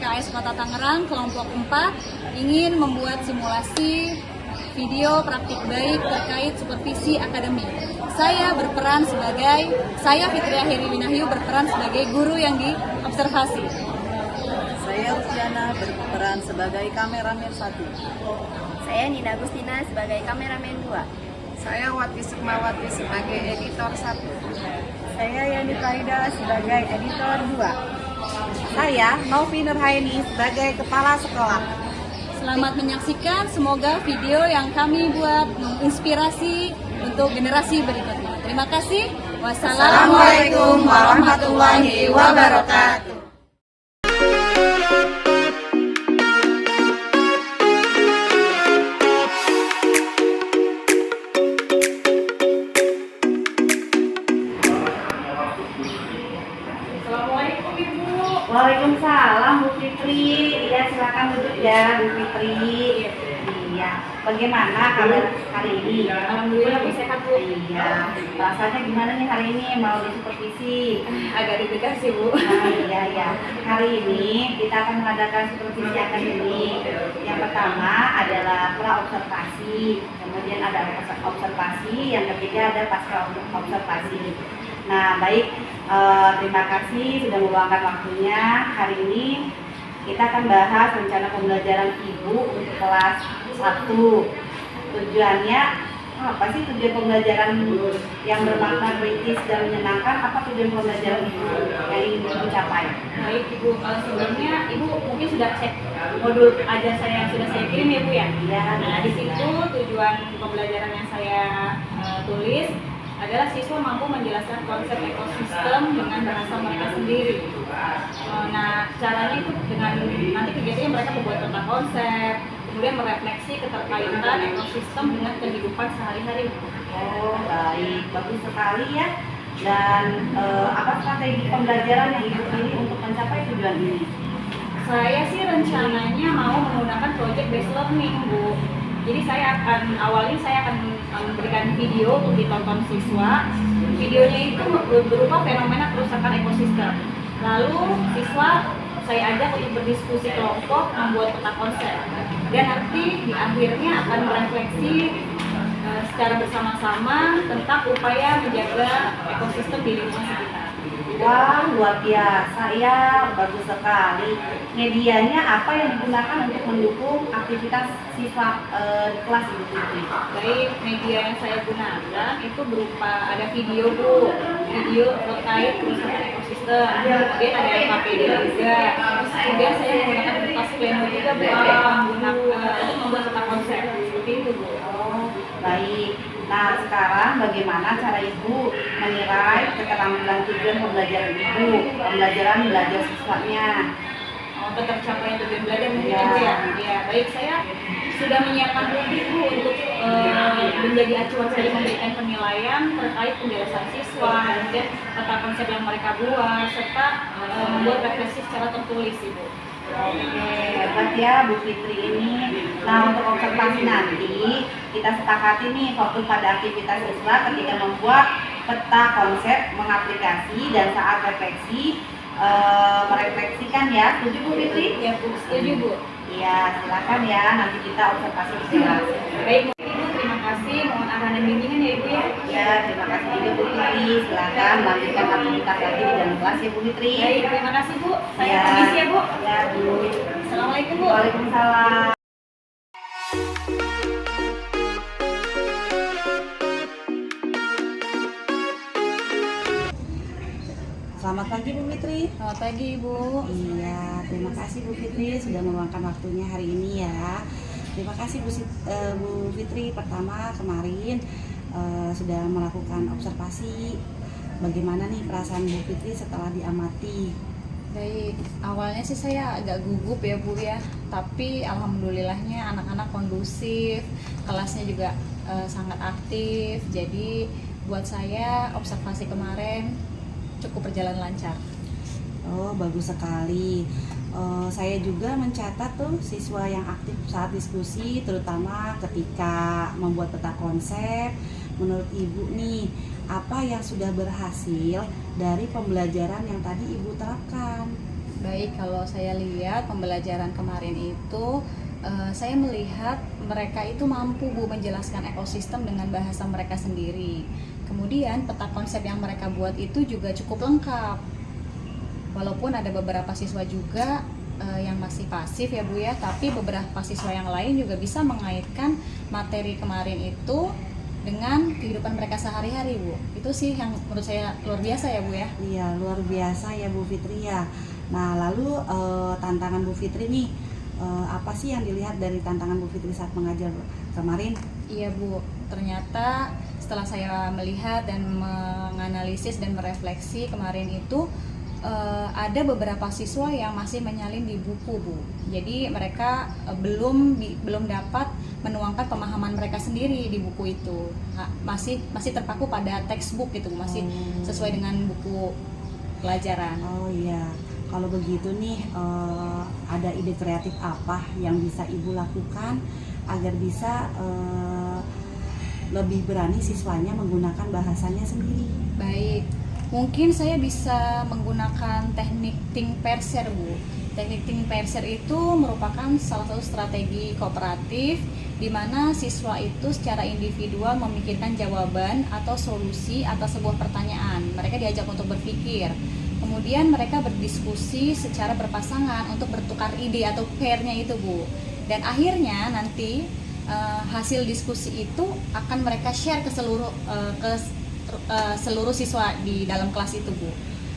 PKS Kota Tangerang kelompok 4 ingin membuat simulasi video praktik baik terkait supervisi akademik. Saya Fitria Heri Winahyu berperan sebagai guru yang diobservasi. Saya Rufiana berperan sebagai kameramen 1. Saya Nina Agustina sebagai kameramen 2. Saya Wati Sukmawati sebagai editor 1. Saya Yani Faida sebagai editor 2. Saya Novi Nurhaini sebagai kepala sekolah. Selamat menyaksikan, semoga video yang kami buat menginspirasi untuk generasi berikutnya. Terima kasih. Wassalamualaikum warahmatullahi wabarakatuh. Assalamualaikum Ibu. Waalaikumsalam Bu Fitri. Ya, silakan duduk ya Bu Fitri. Iya. Bagaimana kabar hari ini? Alhamdulillah Bu, sehat Bu. Iya. Rasanya gimana nih hari ini mau disupervisi? Agak deg-degan sih Bu. Iya. Hari ini kita akan mengadakan supervisi akademik. Yang pertama adalah pra-observasi, kemudian ada observasi, yang ketiga ada pasca observasi. Nah, baik, terima kasih sudah meluangkan waktunya. Hari ini kita akan bahas rencana pembelajaran Ibu untuk kelas 1. Tujuannya apa sih, tujuan pembelajaran yang bermakna kritis dan menyenangkan? Apa tujuan pembelajaran Ibu yang ingin Ibu capai? Baik Ibu, kalau sebelumnya Ibu mungkin sudah cek modul ajar saya yang sudah saya kirim ya Bu ya? Iya. Nah, di situ tujuan pembelajaran yang saya tulis adalah siswa mampu menjelaskan konsep ekosistem dengan bahasa mereka sendiri. Nah, caranya itu dengan nanti kegiatannya mereka membuat peta konsep, kemudian merefleksi keterkaitan ekosistem dengan kehidupan sehari-hari. Oh, baik, bagus sekali ya. Dan apa strategi pembelajaran yang Ibu pilih untuk mencapai tujuan ini? Saya sih rencananya mau menggunakan project based learning, Bu. Jadi saya akan memberikan video untuk ditonton siswa. Videonya itu berupa fenomena kerusakan ekosistem. Lalu siswa saya ajak untuk berdiskusi kelompok, membuat peta konsep. Dan nanti di akhirnya akan merefleksi secara bersama-sama tentang upaya menjaga ekosistem di lingkungan sekitar. Wah, luar biasa ya, bagus sekali. Medianya apa yang digunakan untuk mendukung aktivitas siswa di kelas Ibu Fitri? Baik, media yang saya gunakan itu berupa ada video Bu, video terkait kerusakan ekosistem, kemudian ada LKPD juga, kemudian saya menggunakan kertas pleno juga Bu untuk membuat peta konsep seperti itu Bu. Oh, baik. Nah, sekarang bagaimana cara Ibu menilai keterampilan tujuan pembelajaran Ibu, pembelajaran belajar siswanya? Tetap capaian tujuan belajar mungkin ya. Ya, baik, saya sudah menyiapkan buku untuk menjadi acuan saya memberikan penilaian terkait penjelasan siswa, kemudian peta konsep yang mereka buat, serta membuat refleksi secara tertulis Ibu. Oke, hebat ya Bu Fitri ini. Nah, untuk observasi nanti kita sepakati nih fokus pada aktivitas siswa ketika membuat peta konsep, mengaplikasi, dan saat refleksi merefleksikan ya. Setuju Bu Fitri? Ya Bu, setuju Bu. Iya, silakan ya. Nanti kita observasi di kelas. Baik Bu, terima kasih. Mohon arahan dan bimbingan ya Ibu ya. Ya, terima kasih juga Bu Fitri. Silakan melanjutkan aktivitas lagi di dalam kelas ya Bu Fitri. Baik, terima kasih Bu. Saya Ya. permisi ya Bu. Ya Bu. Assalamualaikum Bu. Waalaikumsalam. Selamat pagi Bu Fitri. Selamat pagi Ibu. Iya, terima kasih Bu Fitri sudah meluangkan waktunya hari ini ya. Terima kasih Bu Fitri. Pertama kemarin sudah melakukan observasi. Bagaimana nih perasaan Bu Fitri setelah diamati? Baik, awalnya sih saya agak gugup ya Bu ya. Tapi alhamdulillahnya anak-anak kondusif, kelasnya juga sangat aktif. Jadi buat saya observasi kemarin cukup berjalan lancar. Oh, bagus sekali. Saya juga mencatat tuh siswa yang aktif saat diskusi, terutama ketika membuat peta konsep. Menurut Ibu nih, apa yang sudah berhasil dari pembelajaran yang tadi Ibu terapkan? Baik, kalau saya lihat pembelajaran kemarin itu, saya melihat mereka itu mampu Bu menjelaskan ekosistem dengan bahasa mereka sendiri. Kemudian peta konsep yang mereka buat itu juga cukup lengkap. Walaupun ada beberapa siswa juga yang masih pasif ya Bu ya, tapi beberapa siswa yang lain juga bisa mengaitkan materi kemarin itu dengan kehidupan mereka sehari-hari Bu. Itu sih yang menurut saya luar biasa ya Bu ya. Iya, luar biasa ya Bu Fitri ya. Nah, lalu tantangan Bu Fitri nih, apa sih yang dilihat dari tantangan Bu Fitri saat mengajar kemarin? Iya Bu, ternyata setelah saya melihat dan menganalisis dan merefleksi kemarin itu, ada beberapa siswa yang masih menyalin di buku Bu. Jadi mereka belum dapat menuangkan pemahaman mereka sendiri di buku itu. Masih terpaku pada textbook gitu, masih sesuai dengan buku pelajaran. Oh iya, kalau begitu nih, ada ide kreatif apa yang bisa Ibu lakukan agar bisa lebih berani siswanya menggunakan bahasanya sendiri? Baik, mungkin saya bisa menggunakan teknik think parser Bu. Teknik think parser itu merupakan salah satu strategi kooperatif di mana siswa itu secara individual memikirkan jawaban atau solusi atas sebuah pertanyaan. Mereka diajak untuk berpikir. Kemudian mereka berdiskusi secara berpasangan untuk bertukar ide atau pair-nya itu Bu. Dan akhirnya nanti hasil diskusi itu akan mereka share ke seluruh siswa di dalam kelas itu Bu.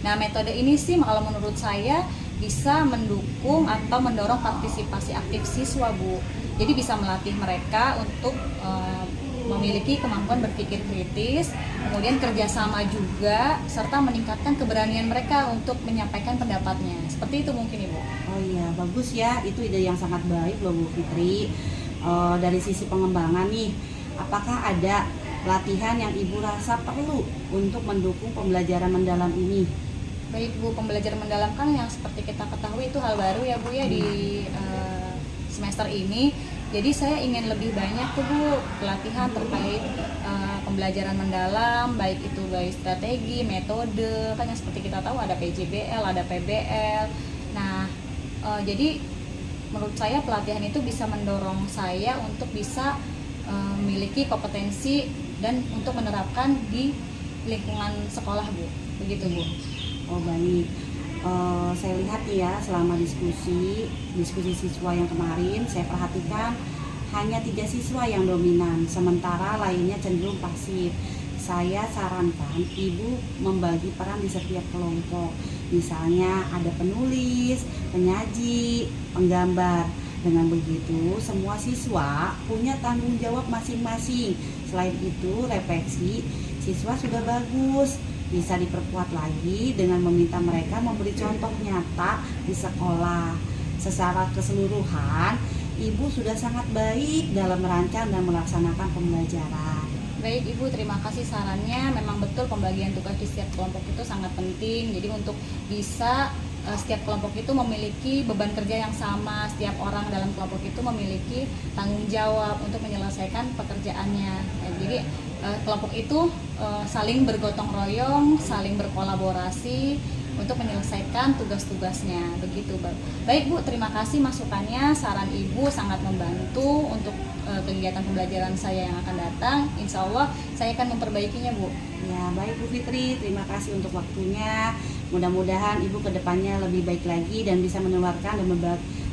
Nah, metode ini sih kalau menurut saya bisa mendukung atau mendorong partisipasi aktif siswa Bu. Jadi bisa melatih mereka untuk memiliki kemampuan berpikir kritis, kemudian kerjasama juga, serta meningkatkan keberanian mereka untuk menyampaikan pendapatnya. Seperti itu mungkin Ibu. Oh iya, bagus ya, itu ide yang sangat baik loh Bu Fitri. Dari sisi pengembangan nih, apakah ada latihan yang Ibu rasa perlu untuk mendukung pembelajaran mendalam ini? Baik Bu, pembelajaran mendalam kan yang seperti kita ketahui itu hal baru ya Bu ya di semester ini. Jadi saya ingin lebih banyak tuh Bu pelatihan terkait pembelajaran mendalam, baik itu dari strategi, metode, kan yang seperti kita tahu ada PJBL, ada PBL. Nah, jadi menurut saya pelatihan itu bisa mendorong saya untuk bisa memiliki kompetensi dan untuk menerapkan di lingkungan sekolah Bu. Begitu Bu. Oh baik, saya lihat ya selama diskusi siswa yang kemarin saya perhatikan hanya 3 siswa yang dominan, sementara lainnya cenderung pasif. Saya sarankan Ibu membagi peran di setiap kelompok. Misalnya ada penulis, penyaji, penggambar. Dengan begitu semua siswa punya tanggung jawab masing-masing. Selain itu refleksi siswa sudah bagus, bisa diperkuat lagi dengan meminta mereka memberi contoh nyata di sekolah. Secara keseluruhan, Ibu sudah sangat baik dalam merancang dan melaksanakan pembelajaran. Baik Ibu, terima kasih sarannya. Memang betul pembagian tugas di setiap kelompok itu sangat penting. Jadi untuk bisa setiap kelompok itu memiliki beban kerja yang sama. Setiap orang dalam kelompok itu memiliki tanggung jawab untuk menyelesaikan pekerjaannya. Jadi kelompok itu saling bergotong royong, saling berkolaborasi untuk menyelesaikan tugas-tugasnya. Begitu baik Bu, terima kasih masukannya. Saran Ibu sangat membantu untuk kegiatan pembelajaran saya yang akan datang. Insya Allah saya akan memperbaikinya Bu. Ya baik Bu Fitri, terima kasih untuk waktunya. Mudah-mudahan Ibu kedepannya lebih baik lagi dan bisa menularkan dan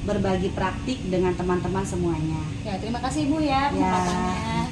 berbagi praktik dengan teman-teman semuanya. Ya, terima kasih Bu ya kesempatannya.